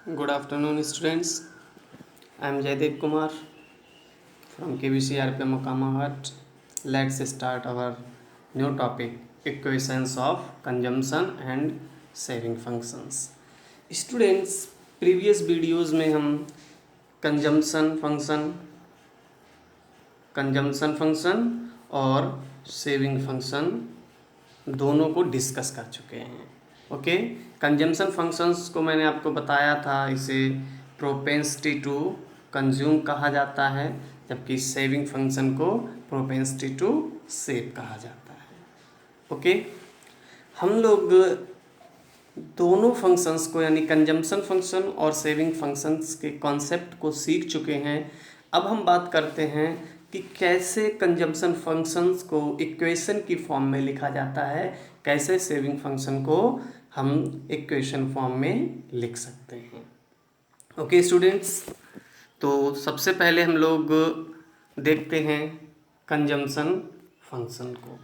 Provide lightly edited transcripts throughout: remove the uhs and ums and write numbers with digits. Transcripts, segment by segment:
Good afternoon, students. I am Jaideep Kumar from KBCRP Mokamahat. Let's start our new topic, equations of consumption and saving functions. Students, previous videos में हम consumption function और saving function दोनों को discuss कर चुके हैं. Okay, consumption functions को मैंने आपको बताया था, इसे प्रोपेंसिटी टू कंज्यूम कहा जाता है, जबकि सेविंग फंक्शन को प्रोपेंसिटी टू सेव कहा जाता है. ओके, हम लोग दोनों फंक्शंस को यानी कंजम्पशन फंक्शन और सेविंग फंक्शंस के कॉन्सेप्ट को सीख चुके हैं. अब हम बात करते हैं कि कैसे कंजम्पशन फंक्शंस को इक्वेशन की फॉर्म में लिखा जाता है, कैसे सेविंग फंक्शन को हम इक्वेशन फॉर्म में लिख सकते हैं. ओके स्टूडेंट्स, तो सबसे पहले हम लोग देखते हैं कंजम्पशन फंक्शन को,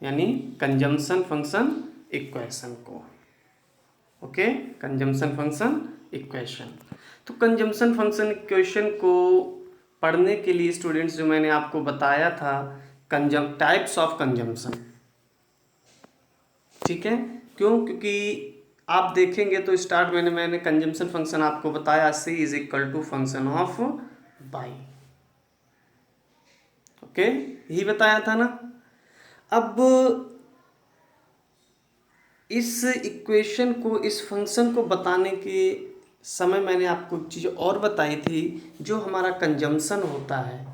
यानी कंजम्पशन फंक्शन इक्वेशन को. Okay, consumption function equation. तो कंजम्पशन फंक्शन इक्वेशन को पढ़ने के लिए स्टूडेंट्स जो मैंने आपको बताया था, टाइप्स ऑफ कंजम्पशन. ठीक है, क्योंकि आप देखेंगे तो स्टार्ट में मैंने कंजम्पशन फंक्शन आपको बताया, C is equal to function of Y. Okay, यही बताया था ना. अब इस इक्वेशन को, इस फंक्शन को बताने के समय मैंने आपको एक चीज़ और बताई थी. जो हमारा कंजम्पशन होता है,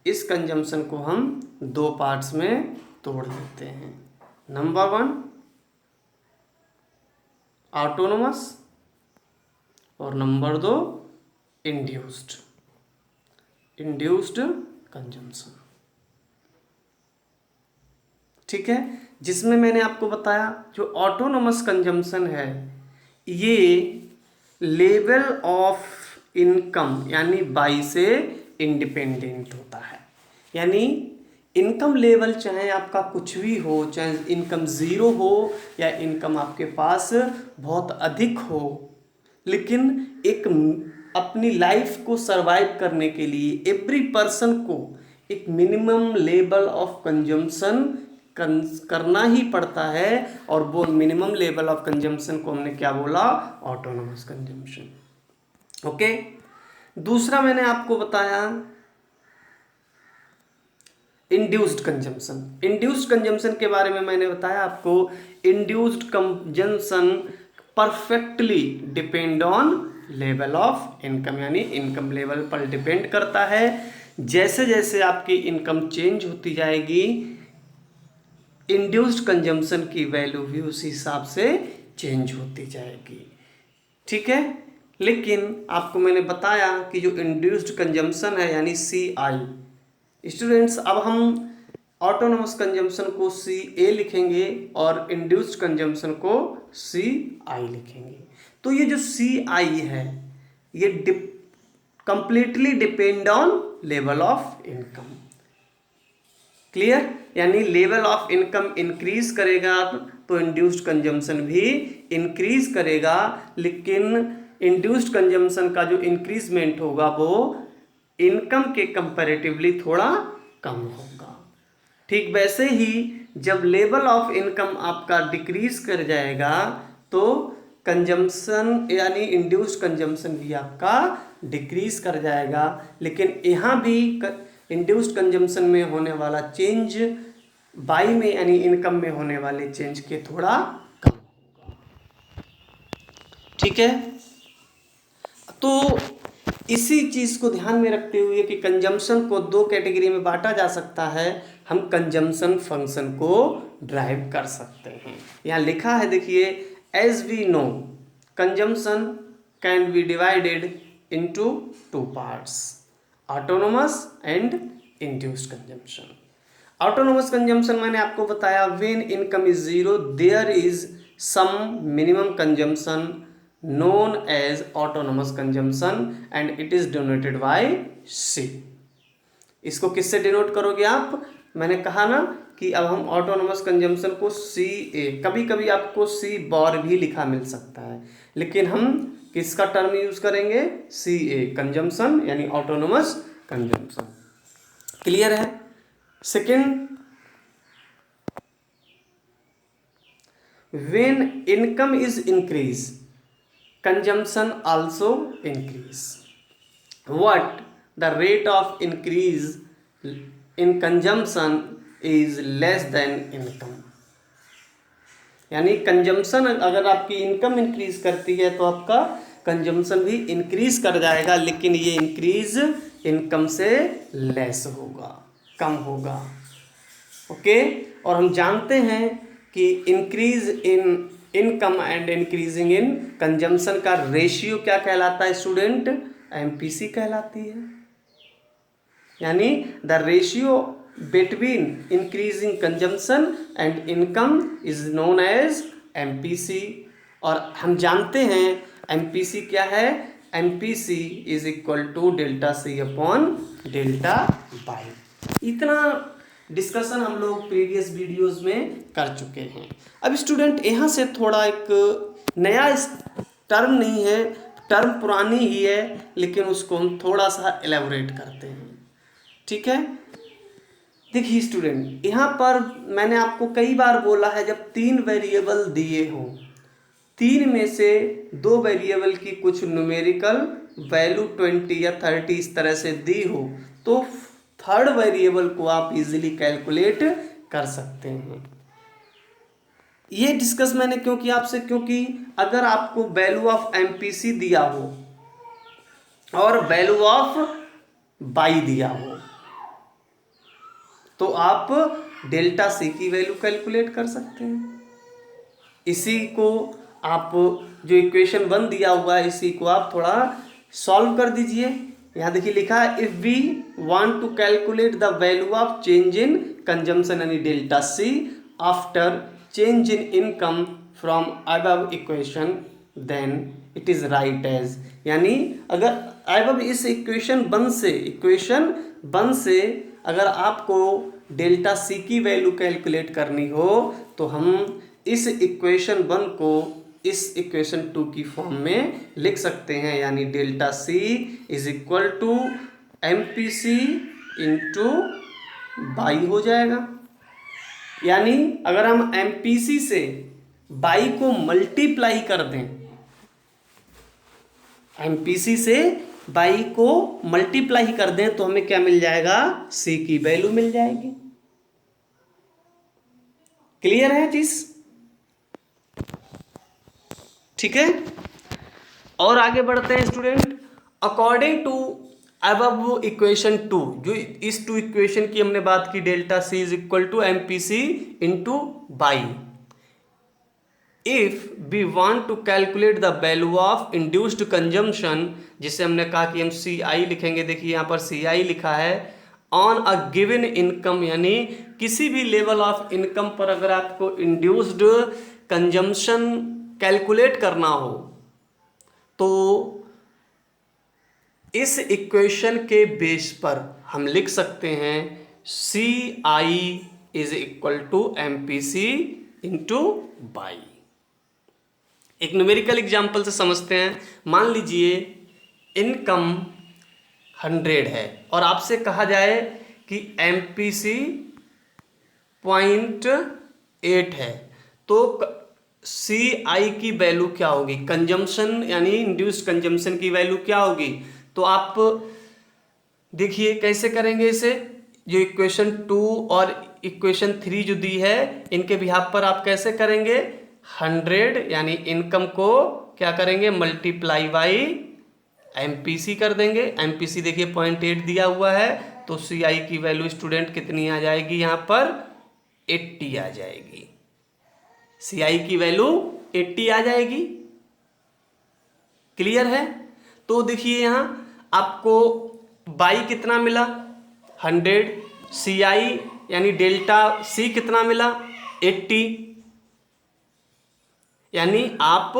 इस कंजम्पशन को हम दो पार्ट्स में तोड़ देते हैं. नंबर 1 ऑटोनोमस और नंबर 2 इंड्यूस्ड कंजम्पशन. ठीक है, जिसमें मैंने आपको बताया जो ऑटोनोमस कंजम्पशन है, ये लेवल ऑफ इनकम यानी बाई से इंडिपेंडेंट होता है. यानी इनकम लेवल चाहे आपका कुछ भी हो, चाहे इनकम ज़ीरो हो या इनकम आपके पास बहुत अधिक हो, लेकिन एक अपनी लाइफ को सरवाइव करने के लिए एवरी पर्सन को एक मिनिमम लेवल ऑफ कंजम्पशन करना ही पड़ता है. और वो मिनिमम लेवल ऑफ कंजम्पशन को हमने क्या बोला? Autonomous consumption. ओके, दूसरा मैंने आपको बताया इंड्यूस्ड कंजम्पशन. इंड्यूस्ड कंजम्पशन के बारे में मैंने बताया आपको, induced consumption perfectly depend on level of income, यानी इनकम लेवल पर डिपेंड करता है. जैसे जैसे आपकी इनकम चेंज होती जाएगी, इंड्यूस्ड कंजम्पशन की वैल्यू भी उसी हिसाब से चेंज होती जाएगी. ठीक है, लेकिन आपको मैंने बताया कि जो इंड्यूस्ड कंजम्पशन है यानी CI. स्टूडेंट्स, अब हम ऑटोनोमस कंजम्पशन को CA लिखेंगे और इंड्यूस्ड कंजम्पशन को CI लिखेंगे. तो ये जो CI है, ये completely depend on level of income. Clear? यानी लेवल ऑफ इनकम इंक्रीज करेगा तो इंड्यूस्ड कंजम्पशन भी इंक्रीज करेगा, लेकिन इंड्यूस्ड कंजम्पशन का जो इंक्रीजमेंट होगा वो इनकम के कंपैरेटिवली थोड़ा कम होगा. ठीक वैसे ही जब लेवल ऑफ इनकम आपका डिक्रीज कर जाएगा तो कंजम्पशन यानी इंड्यूस्ड कंजम्पशन भी आपका डिक्रीज कर जाएगा. लेकिन यहाँ भी इंड्यूस्ड कंजम्पशन में होने वाला चेंज बाई में यानी इनकम में होने वाले चेंज के थोड़ा कम होगा. ठीक है, तो इसी चीज़ को ध्यान में रखते हुए कि कंजम्पशन को दो कैटेगरी में बांटा जा सकता है, हम कंजम्पशन फंक्शन को ड्राइव कर सकते हैं. यहाँ लिखा है, देखिए, as we know consumption can be divided into two parts, autonomous and induced consumption. Autonomous consumption मैंने आपको बताया, when income is zero there is some minimum consumption known as autonomous consumption and it is denoted by C. इसको किससे denote करोगे आप? मैंने कहा ना कि अब हम ऑटोनोमस कंजम्पशन को CA, कभी कभी आपको C बार भी लिखा मिल सकता है, लेकिन हम किसका टर्म यूज करेंगे, CA कंजम्पशन यानी ऑटोनोमस कंजम्पशन। क्लियर है। Second, when income is increase consumption also increase, what the rate of increase in consumption is less than income, यानी कंजम्पशन अगर आपकी इनकम इंक्रीज करती है तो आपका कंजम्पशन भी इंक्रीज कर जाएगा, लेकिन ये इंक्रीज इनकम से लेस होगा, कम होगा। ओके, और हम जानते हैं कि increase in income and increasing in consumption का रेशियो क्या कहलाता है स्टूडेंट, एमपीसी कहलाती है। यानी the ratio between increasing consumption and income is known as MPC. और हम जानते हैं एमपीसी क्या है, MPC is equal to delta C upon delta Y. इतना डिस्कशन हम लोग प्रीवियस वीडियोस में कर चुके हैं। अब स्टूडेंट यहाँ से थोड़ा एक नया टर्म नहीं है, टर्म पुरानी ही है, लेकिन उसको हम थोड़ा सा एलेबोरेट करते हैं। ठीक है, देखिए स्टूडेंट, यहाँ पर मैंने आपको कई बार बोला है, जब 3 वेरिएबल दिए हों, 3 में से 2 वेरिएबल की कुछ न्यूमेरिकल वैल्यू 20 या 30 इस तरह से दी हो, तो थर्ड वेरिएबल को आप इजीली कैलकुलेट कर सकते हैं। ये डिस्कस मैंने क्यों किया आपसे, क्योंकि अगर आपको वैल्यू ऑफ एमपीसी दिया हो और वैल्यू ऑफ बाई दिया हो, तो आप डेल्टा सी की वैल्यू कैलकुलेट कर सकते हैं। इसी को आप जो इक्वेशन 1 दिया हुआ है, इसी को आप थोड़ा सॉल्व कर दीजिए। यहाँ देखिए लिखा है, if we want to calculate the value of change in consumption यानी delta C after change in income from above equation then it is write as, यानी अगर अबव इस इक्वेशन 1 से अगर आपको डेल्टा सी की वैल्यू कैलकुलेट करनी हो, तो हम इस इक्वेशन 1 को इस इक्वेशन 2 की फॉर्म में लिख सकते हैं, यानी delta C is equal to M P C into Y हो जाएगा। यानी अगर हम एम पी सी से बाई को मल्टीप्लाई कर दें, एम पी सी से बाई को मल्टीप्लाई कर दें, तो हमें क्या मिल जाएगा, सी की वैल्यू मिल जाएगी। क्लियर है चीज? ठीक है, और आगे बढ़ते हैं student. According to above equation 2, जो इस 2 इक्वेशन की हमने बात की, delta C is equal to M P C into Y, if we want to calculate the value of induced consumption, जिसे हमने कहा कि हम सी आई लिखेंगे, देखिए यहाँ पर सी आई लिखा है, ऑन अ गिवन इनकम, यानी किसी भी लेवल ऑफ इनकम पर अगर आपको इंड्यूस्ड कंजम्पशन कैलकुलेट करना हो, तो इस इक्वेशन के बेस पर हम लिख सकते हैं C I is equal to M P C into Y. एक न्यूमेरिकल एग्जाम्पल से समझते हैं। मान लीजिए इनकम 100 है और आपसे कहा जाए कि एम पी सी 0.8 है, तो सी आई की वैल्यू क्या होगी, कंजम्पशन यानी इंड्यूस्ड कंजम्पशन की वैल्यू क्या होगी। तो आप देखिए कैसे करेंगे इसे, जो इक्वेशन 2 और इक्वेशन 3 जो दी है, इनके बिहाफ पर आप कैसे करेंगे, 100 यानी इनकम को क्या करेंगे, मल्टीप्लाई बाई एमपीसी कर देंगे। एमपीसी देखिए 0.8 दिया हुआ है, तो सी आई की वैल्यू स्टूडेंट कितनी आ जाएगी, यहाँ पर 80 आ जाएगी। सी आई की वैल्यू 80 आ जाएगी। क्लियर है? तो देखिए यहाँ आपको बाई कितना मिला, 100, सी आई यानी डेल्टा सी कितना मिला, 80, यानी आप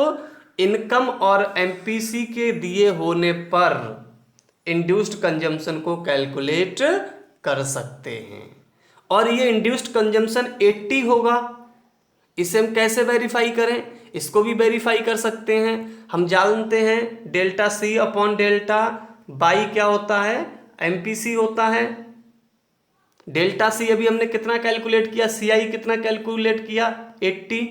इनकम और एमपीसी के दिए होने पर इंड्यूस्ड कंजम्पशन को कैलकुलेट कर सकते हैं। और ये इंड्यूस्ड कंजम्पशन 80 होगा, इसे हम कैसे वेरीफाई करें, इसको भी वेरीफाई कर सकते हैं। हम जानते हैं delta C upon delta Y क्या होता है, एमपीसी होता है। डेल्टा सी अभी हमने कितना कैलकुलेट किया, सी आई कितना कैलकुलेट किया 80,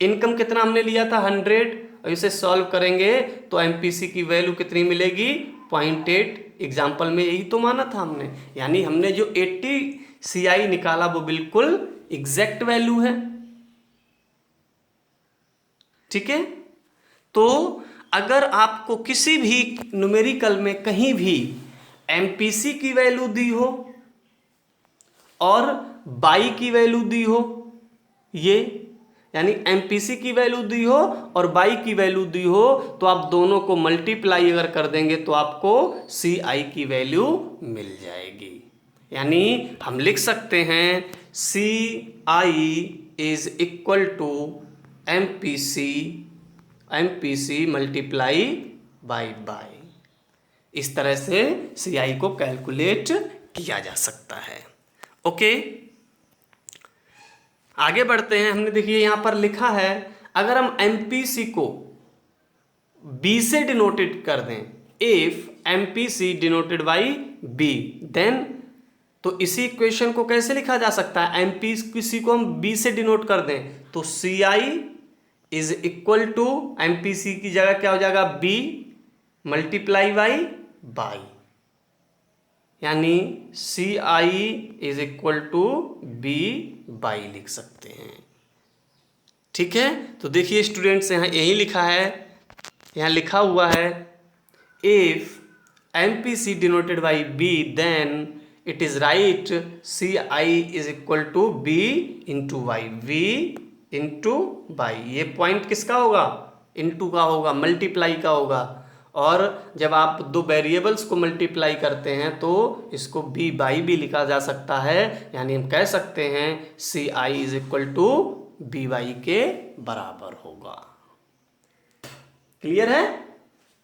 इनकम कितना हमने लिया था 100, और इसे सॉल्व करेंगे तो एमपीसी की वैल्यू कितनी मिलेगी 0.8। एग्जाम्पल में यही तो माना था हमने, यानी हमने जो 80 सी आई निकाला वो बिल्कुल एग्जैक्ट वैल्यू है। ठीक है, तो अगर आपको किसी भी न्यूमेरिकल में कहीं भी एमपीसी की वैल्यू दी हो और बाई की वैल्यू दी हो, ये यानी एमपीसी की वैल्यू दी हो और बाई की वैल्यू दी हो, तो आप दोनों को मल्टीप्लाई अगर कर देंगे तो आपको सी आई की वैल्यू मिल जाएगी। यानी हम लिख सकते हैं C I is equal to MPC multiply Y. इस तरह से सी आई को कैलकुलेट किया जा सकता है। ओके, आगे बढ़ते हैं। हमने देखिए यहां पर लिखा है अगर हम एमपीसी को बी से डिनोटेड कर दें, if MPC denoted by B then, तो इसी इक्वेशन को कैसे लिखा जा सकता है, एमपीसी को हम बी से डिनोट कर दें तो C I is equal to MPC की जगह क्या हो जाएगा बी मल्टीप्लाई बाई, यानी C I is equal to B Y लिख सकते हैं। ठीक है, तो देखिए स्टूडेंट्स यहाँ यही लिखा है, यहाँ लिखा हुआ है if MPC denoted by B then it is right C I is equal to B into Y, V into Y. ये पॉइंट किसका होगा, इंटू का होगा, मल्टीप्लाई का होगा। और जब आप दो वेरिएबल्स को मल्टीप्लाई करते हैं तो इसको बी बाई भी लिखा जा सकता है, यानी हम कह सकते हैं C I is equal to B Y के बराबर होगा। क्लियर है?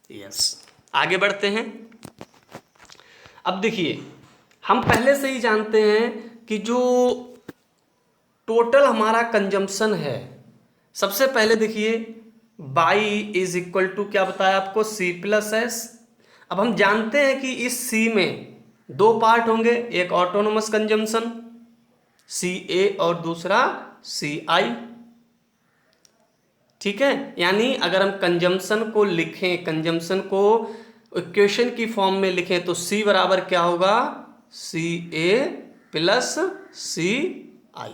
यस। आगे बढ़ते हैं। अब देखिए हम पहले से ही जानते हैं कि जो टोटल हमारा कंजम्पशन है, सबसे पहले देखिए बाई इज इक्वल टू क्या बताया आपको, सी प्लस एस। अब हम जानते हैं कि इस सी में दो पार्ट होंगे, एक ऑटोनोमस कंजम्पशन सी ए और दूसरा सी आई। ठीक है, यानी अगर हम कंजम्पशन को लिखें, कंजम्पशन को इक्वेशन की फॉर्म में लिखें तो सी बराबर क्या होगा, सी ए प्लस सी आई,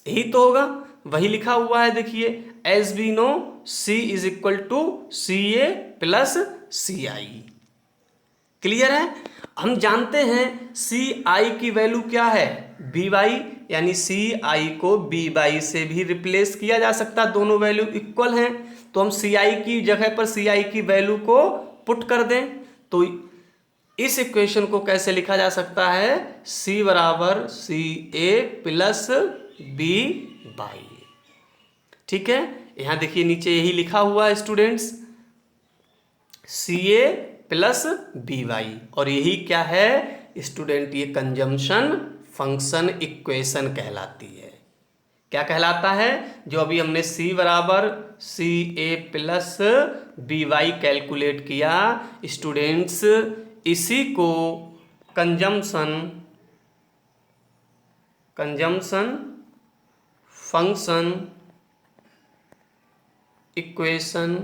यही तो होगा, वही लिखा हुआ है। देखिए as we know C is equal to C A plus C I. Clear है? हम जानते हैं सी आई की वैल्यू क्या है, बी वाई, यानी सी आई को बी वाई से भी रिप्लेस किया जा सकता है, दोनों वैल्यू इक्वल हैं। तो हम सी आई की जगह पर सी आई की वैल्यू को पुट कर दें तो इस इक्वेशन को कैसे लिखा जा सकता है, सी बराबर सी ए प्लस बी बाई। ठीक है, यहां देखिए नीचे यही लिखा हुआ है students, C A plus B Y, और यही क्या है स्टूडेंट, ये कंजम्पशन फंक्शन इक्वेशन कहलाती है। क्या कहलाता है, जो अभी हमने सी बराबर सी A plus B Y calculate किया स्टूडेंट्स, इसी को कंजम्पशन फंक्शन इक्वेशन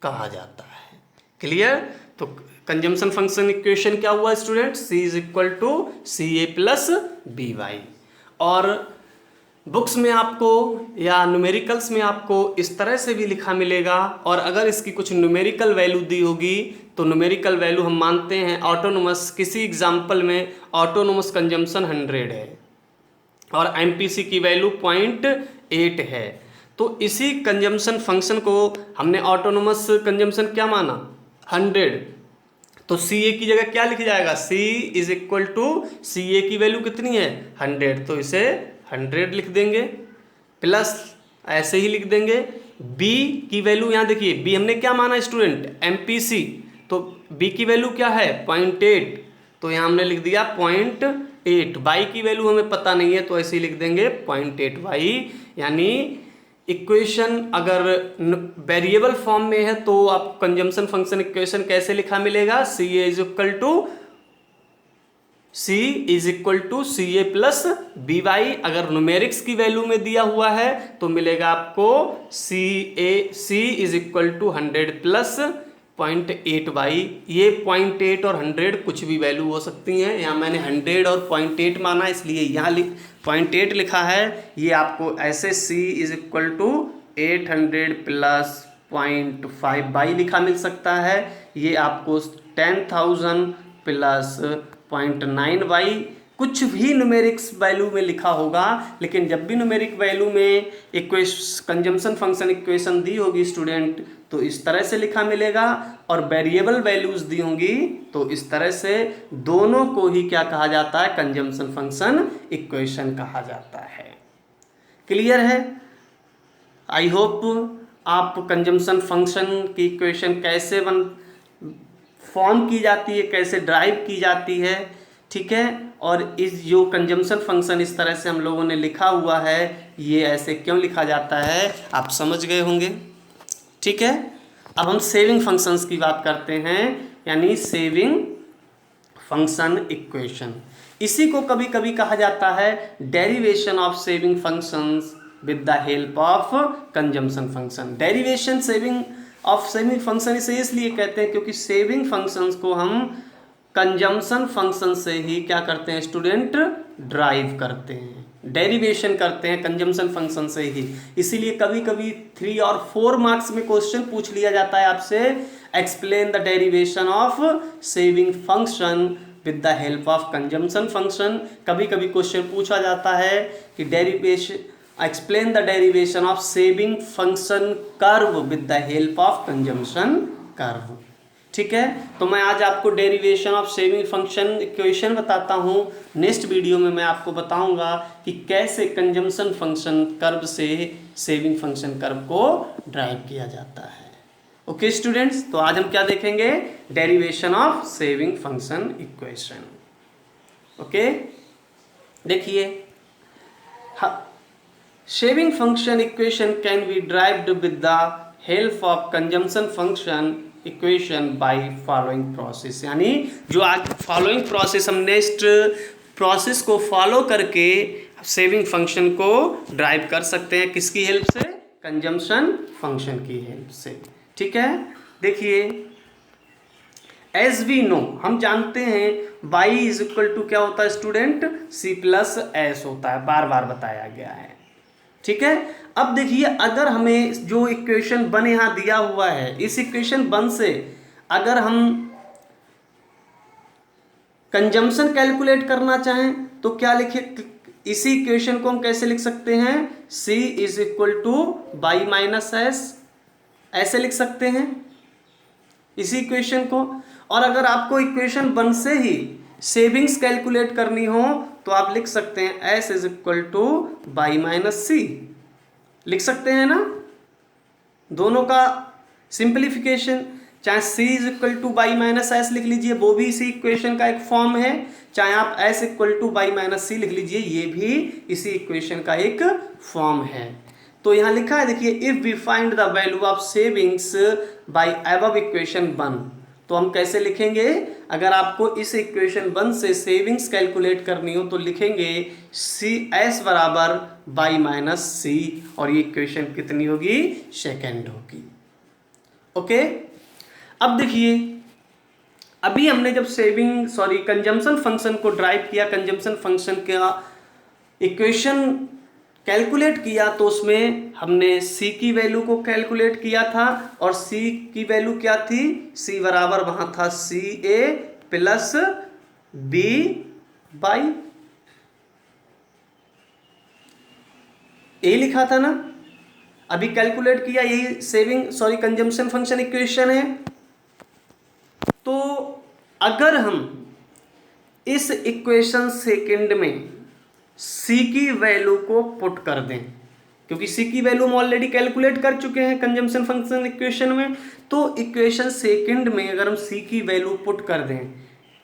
कहा जाता है। क्लियर? तो कंजम्पशन फंक्शन इक्वेशन क्या हुआ student, C is equal to C A plus B Y. और बुक्स में आपको या न्यूमेरिकल्स में आपको इस तरह से भी लिखा मिलेगा, और अगर इसकी कुछ न्यूमेरिकल वैल्यू दी होगी तो न्यूमेरिकल वैल्यू हम मानते हैं ऑटोनोमस, किसी एग्जाम्पल में ऑटोनोमस कंजम्पशन 100 है और एमपीसी की वैल्यू 0.8 है, तो इसी कंजम्पशन फंक्शन को हमने ऑटोनोमस कंजम्पशन क्या माना 100, तो सी ए की जगह क्या लिख जाएगा, सी इज इक्वल टू सी ए की वैल्यू कितनी है 100, तो इसे 100 लिख देंगे, प्लस ऐसे ही लिख देंगे बी की वैल्यू, यहाँ देखिए बी हमने क्या माना स्टूडेंट, एमपीसी, तो बी की वैल्यू क्या है 0.8, तो यहाँ हमने लिख दिया 0.8। वाई की वैल्यू हमें पता नहीं है तो ऐसे ही लिख देंगे 0.8 वाई, यानी इक्वेशन अगर वेरिएबल फॉर्म में है तो आप कंजम्पशन फंक्शन इक्वेशन कैसे लिखा मिलेगा, C is equal to C A plus B Y. अगर न्यूमेरिक्स की वैल्यू में दिया हुआ है तो मिलेगा आपको C is equal to 100 plus 0.8 Y. ये 0.8 और 100 कुछ भी वैल्यू हो सकती हैं, यहाँ मैंने 100 और 0.8 माना इसलिए यहाँ 0.8 लिखा है। ये आपको ऐसे C is equal to 800 plus 0.5 Y लिखा मिल सकता है। ये आपको 10,000 प्लस 0.9 वाई कुछ भी न्यूमेरिक्स वैल्यू में लिखा होगा, लेकिन जब भी न्यूमेरिक वैल्यू में कंजम्पशन फंक्शन इक्वेशन दी होगी स्टूडेंट तो इस तरह से लिखा मिलेगा, और वेरिएबल वैल्यूज दी होंगी तो इस तरह से। दोनों को ही क्या कहा जाता है, कंजम्पशन फंक्शन इक्वेशन कहा जाता है। क्लियर है? आई होप आप कंजम्पशन फंक्शन की इक्वेशन कैसे फॉर्म की जाती है, कैसे ड्राइव की जाती है, ठीक है। और इस जो कंजम्पशन फंक्शन इस तरह से हम लोगों ने लिखा हुआ है, ये ऐसे क्यों लिखा जाता है आप समझ गए होंगे, ठीक है। अब हम सेविंग फंक्शंस की बात करते हैं, यानी सेविंग फंक्शन इक्वेशन। इसी को कभी कभी कहा जाता है derivation of saving functions with the help of consumption function. Derivation saving of saving function इसे इसलिए कहते हैं क्योंकि सेविंग फंक्शंस को हम कंजम्पशन फंक्शन से ही क्या करते हैं स्टूडेंट, ड्राइव करते हैं, डेरिवेशन करते हैं कंजम्पशन फंक्शन से ही। इसीलिए कभी कभी 3 और 4 मार्क्स में क्वेश्चन पूछ लिया जाता है आपसे, explain the derivation of saving function with the help of consumption function. कभी कभी क्वेश्चन पूछा जाता है कि derivation explain the derivation of saving function curve with the help of consumption curve, ठीक है। तो मैं आज आपको derivation of saving function equation बताता हूँ। नेक्स्ट वीडियो में मैं आपको बताऊंगा कि कैसे कंजम्पशन फंक्शन कर्व से सेविंग फंक्शन कर्व को ड्राइव किया जाता है। ओके स्टूडेंट्स, तो आज हम क्या देखेंगे, derivation of saving function equation. Okay, देखिए, saving function equation can be derived with the help of consumption function equation by following process. यानी जो आज फॉलोइंग प्रोसेस, हम नेक्स्ट प्रोसेस को फॉलो करके सेविंग फंक्शन को ड्राइव कर सकते हैं। किसकी हेल्प से, कंजम्पशन फंक्शन की हेल्प से, ठीक है। देखिए, एज वी नो, हम जानते हैं y इज इक्वल टू क्या होता है स्टूडेंट, c प्लस एस होता है, बार बार बताया गया है, ठीक है। अब देखिए, अगर हमें जो इक्वेशन वन यहाँ दिया हुआ है, इस इक्वेशन वन से अगर हम कंजम्पशन कैलकुलेट करना चाहें तो क्या लिखे, इसी इक्वेशन को हम कैसे लिख सकते हैं, c is equal to Y minus S, ऐसे लिख सकते हैं इसी इक्वेशन को। और अगर आपको इक्वेशन वन से ही सेविंग्स कैलकुलेट करनी हो तो आप लिख सकते हैं s is equal to Y minus C, लिख सकते हैं ना। दोनों का सिंप्लीफिकेशन, चाहे c is equal to Y minus S लिख लीजिए, वो भी इसी इक्वेशन का एक फॉर्म है, चाहे आप s equal to Y minus C लिख लीजिए, ये भी इसी इक्वेशन का एक फॉर्म है। तो यहाँ लिखा है, देखिए, if we find the value of savings by above equation one, तो हम कैसे लिखेंगे, अगर आपको इस इक्वेशन वन से सेविंग्स कैलकुलेट करनी हो तो लिखेंगे सी एस बराबर बाई माइनस सी, और ये इक्वेशन कितनी होगी, सेकेंड होगी। ओके, अब देखिए, अभी हमने जब कंजम्पशन फंक्शन को ड्राइव किया, कंजम्पशन फंक्शन का इक्वेशन कैलकुलेट किया, तो उसमें हमने c की वैल्यू को कैलकुलेट किया था, और c की वैल्यू क्या थी, c बराबर वहां था सी ए प्लस बी बाई ए लिखा था ना। अभी कैलकुलेट किया, यही कंजम्पशन फंक्शन इक्वेशन है। तो अगर हम इस इक्वेशन सेकंड में c की वैल्यू को पुट कर दें, क्योंकि c की वैल्यू हम ऑलरेडी कैलकुलेट कर चुके हैं कंजम्पशन फंक्शन इक्वेशन में, तो इक्वेशन सेकंड में अगर हम c की वैल्यू पुट कर दें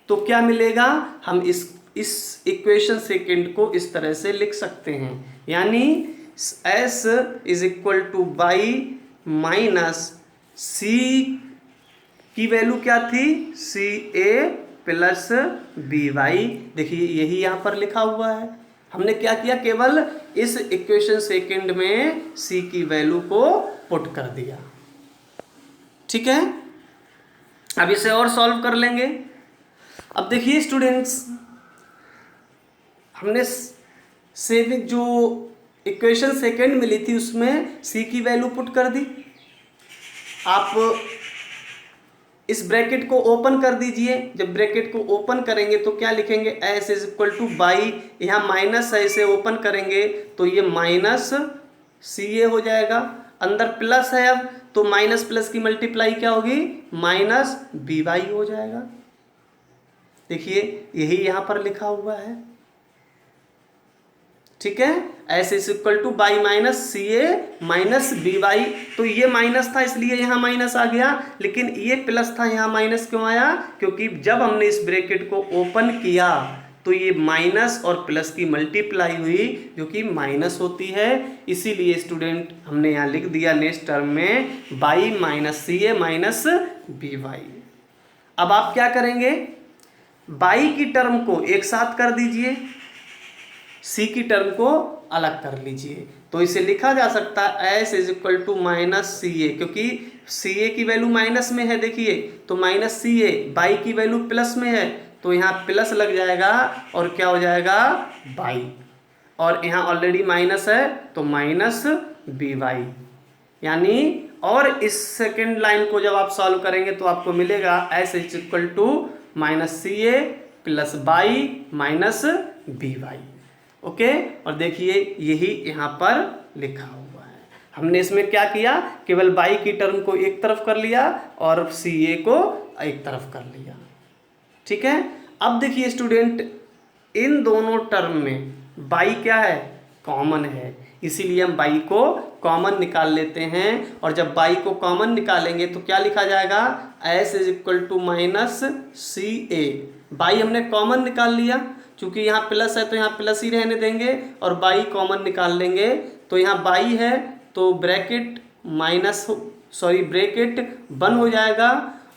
तो क्या मिलेगा, हम इस इक्वेशन सेकंड को इस तरह से लिख सकते हैं, यानी S is equal to Y minus C की वैल्यू क्या थी, C A plus B Y. देखिए यही यहाँ पर लिखा हुआ है। हमने क्या किया, केवल इस इक्वेशन सेकंड में सी की वैल्यू को पुट कर दिया। ठीक है, अब इसे और सॉल्व कर लेंगे। अब देखिए स्टूडेंट्स, हमने सेविंग जो इक्वेशन सेकंड मिली थी उसमें सी की वैल्यू पुट कर दी। आप इस ब्रैकेट को ओपन कर दीजिए। जब ब्रैकेट को ओपन करेंगे तो क्या लिखेंगे, S is equal to by, यहाँ माइनस है, इसे ओपन करेंगे तो ये माइनस सी ए हो जाएगा। अंदर प्लस है, अब तो माइनस प्लस की मल्टीप्लाई क्या होगी, माइनस बी वाई हो जाएगा। देखिए यही यहाँ पर लिखा हुआ है। ठीक है, S is equal to Y minus C A minus B Y. तो ये माइनस था इसलिए यहाँ माइनस आ गया, लेकिन ये प्लस था, यहाँ माइनस क्यों आया, क्योंकि जब हमने इस ब्रैकेट को ओपन किया तो ये माइनस और प्लस की मल्टीप्लाई हुई जो कि माइनस होती है। इसीलिए स्टूडेंट हमने यहाँ लिख दिया नेक्स्ट टर्म में Y minus C A minus B Y. अब आप क्या करेंगे, बाई की टर्म को एक साथ कर दीजिए, सी की टर्म को अलग कर लीजिए। तो इसे लिखा जा सकता है S is equal to minus C A, क्योंकि सी ए की वैल्यू माइनस में है, देखिए तो माइनस सी ए, बाई की वैल्यू प्लस में है तो यहाँ प्लस लग जाएगा और क्या हो जाएगा बाई, और यहाँ ऑलरेडी माइनस है तो माइनस बी वाई। यानी और इस सेकेंड लाइन को जब आप सॉल्व करेंगे तो आपको मिलेगा S is equal to minus C A plus Y minus B Y. Okay, और देखिए यही यहाँ पर लिखा हुआ है। हमने इसमें क्या किया, केवल बाई की टर्म को एक तरफ कर लिया और सी ए को एक तरफ कर लिया। ठीक है, अब देखिए स्टूडेंट, इन दोनों टर्म में बाई क्या है, कॉमन है, इसीलिए हम बाई को कॉमन निकाल लेते हैं। और जब बाई को कॉमन निकालेंगे तो क्या लिखा जाएगा, S is equal to minus C A. Y हमने कॉमन निकाल लिया, क्योंकि यहाँ प्लस है तो यहाँ प्लस ही रहने देंगे, और बाई कॉमन निकाल लेंगे तो यहाँ बाई है तो ब्रैकेट माइनस ब्रैकेट बंद हो जाएगा,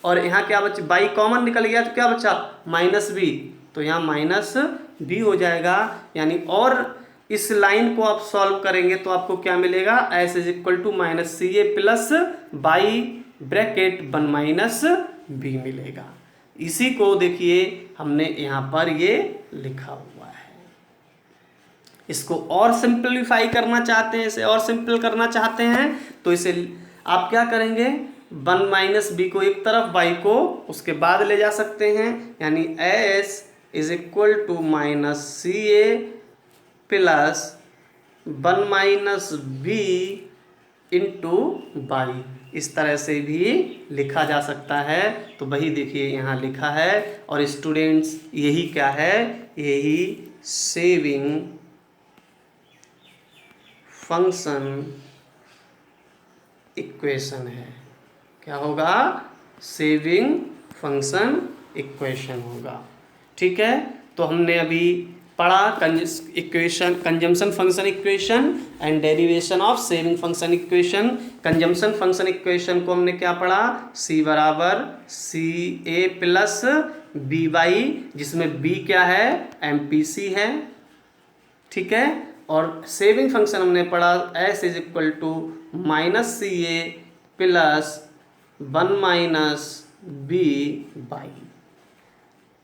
और यहाँ क्या बचा, बाई कॉमन निकल गया तो क्या बचा माइनस बी, तो यहाँ माइनस बी हो जाएगा। यानी और इस लाइन को आप सॉल्व करेंगे तो आपको क्या मिलेगा, S is equal to minus C A plus Y bracket one minus B मिलेगा। इसी को देखिए हमने यहाँ पर ये लिखा हुआ है। इसको और सिंपलीफाई करना चाहते हैं, इसे और सिंपल करना चाहते हैं तो इसे आप क्या करेंगे, वन माइनस बी को एक तरफ, बाई को उसके बाद ले जा सकते हैं। यानी S is equal to minus C A plus one minus B into Y, इस तरह से भी लिखा जा सकता है। तो वही देखिए यहाँ लिखा है। और स्टूडेंट्स यही क्या है, यही सेविंग फंक्शन इक्वेशन है। क्या होगा, सेविंग फंक्शन इक्वेशन होगा। ठीक है, तो हमने अभी पढ़ा equation consumption function equation and derivation of saving function equation. Consumption function equation को हमने क्या पढ़ा, सी बराबर सी ए प्लस बी वाई, जिसमें बी क्या है, एम पी सी है। ठीक है, और सेविंग फंक्शन हमने पढ़ा S is equal to minus C A plus one minus B Y.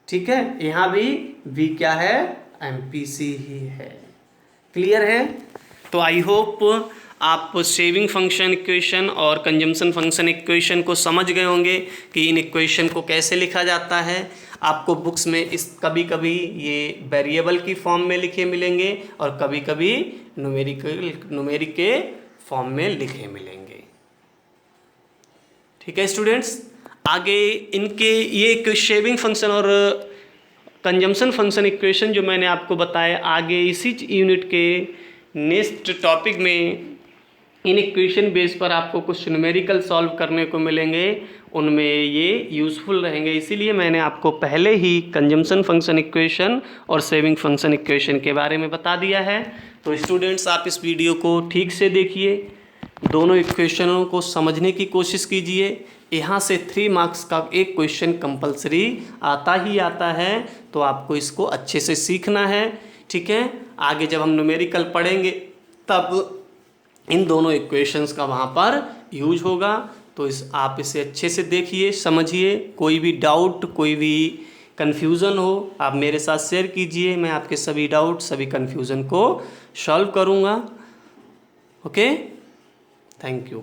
ठीक है, यहाँ भी बी क्या है, एमपीसी ही है। क्लियर है? तो आई होप आप सेविंग फंक्शन इक्वेशन और कंजम्पशन फंक्शन इक्वेशन को समझ गए होंगे कि इन इक्वेशन को कैसे लिखा जाता है। आपको बुक्स में इस कभी कभी ये वेरिएबल की फॉर्म में लिखे मिलेंगे और कभी कभी न्यूमेरिक के फॉर्म में लिखे मिलेंगे। ठीक है स्टूडेंट्स, आगे इनके ये सेविंग फंक्शन और कंजम्पशन फंक्शन इक्वेशन जो मैंने आपको बताया, आगे इसी यूनिट के नेक्स्ट टॉपिक में इन इक्वेशन बेस पर आपको कुछ न्यूमेरिकल सॉल्व करने को मिलेंगे, उनमें ये यूज़फुल रहेंगे। इसीलिए मैंने आपको पहले ही कंजम्पशन फंक्शन इक्वेशन और सेविंग फंक्शन इक्वेशन के बारे में बता दिया है। तो स्टूडेंट्स आप इस वीडियो को ठीक से देखिए, दोनों इक्वेशनों को समझने की कोशिश कीजिए। यहाँ से 3 मार्क्स का एक क्वेश्चन कंपलसरी आता ही आता है, तो आपको इसको अच्छे से सीखना है, ठीक है। आगे जब हम न्यूमेरिकल पढ़ेंगे तब इन दोनों इक्वेशंस का वहाँ पर यूज होगा। तो आप इसे अच्छे से देखिए, समझिए। कोई भी डाउट, कोई भी कन्फ्यूज़न हो आप मेरे साथ शेयर कीजिए, मैं आपके सभी डाउट, सभी कन्फ्यूज़न को सॉल्व करूँगा। Okay, thank you.